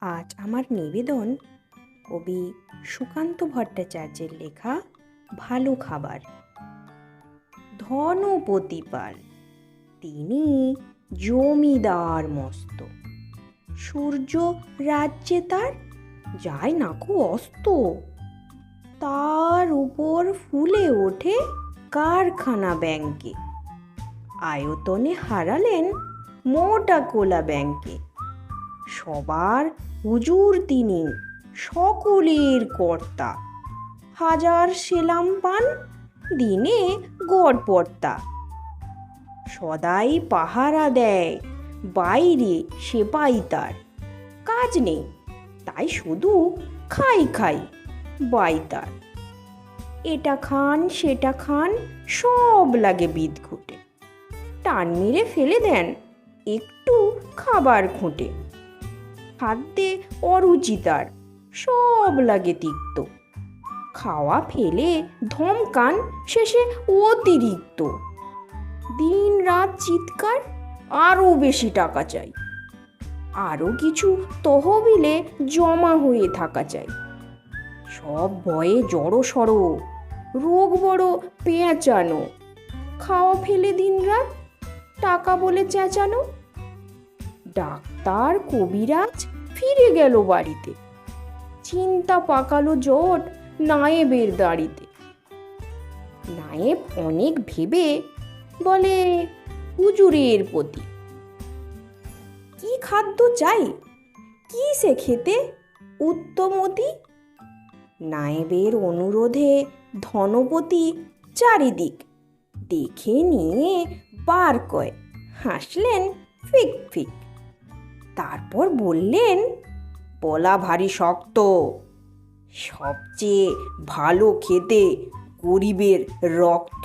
আজ আমার নিবেদন কবি সুকান্ত ভট্টাচার্যের লেখা ভালো খাবার। ধনপতি পাল, তিনি জমিদার মস্ত। সূর্য রাজ্যে তার যায় নাকো অস্ত। তার উপর ফুলে ওঠে কারখানা ব্যাংকে। আয়তনে হারালেন মোটা কোলা ব্যাংকে। সবার হুজুর তিনি, সকলের কর্তা। হাজার সেলাম পান, দিনে গড়পড়তা। সদাই পাহারা দেয়, বাইরে সেপাই তার। কাজ নেই, তাই শুধু খাই খাই বাই তার। এটা খান সেটা খান, সব লাগে বিদঘুটে। টান মেরে ফেলে দেন একটু খাবার খুঁটে। খাদ্যে অরুচি তার, সব লাগে তিক্ত। খাওয়া ফেলে ধমকান, শেষে অতিরিক্ত। দিন রাত চিৎকার, আরও বেশি টাকা চাই। আরও কিছু তহবিলে জমা হয়ে থাকা চাই। সব ভয়ে জড়সড়, রোগ বড় পেঁচানো। খাওয়া ফেলে দিন রাত, টাকা বলে চেঁচানো। ডাক্তার কবিরাজ ফিরে গেল বাড়িতে। চিন্তা পাকালো জট নায়েবের দাড়িতে। নায়েব অনেক ভেবে বলে হুজুরের প্রতি, কি খাদ্য চাই, কি সে খেতে উত্তমতি? নায়েবের অনুরোধে ধনপতি চারিদিক দেখে নিয়ে বার কয়, হাসলেন ফিক ফিক। তারপর বললেন, বলা ভারী শক্ত। সবচেয়ে ভালো খেতে গরিবের রক্ত।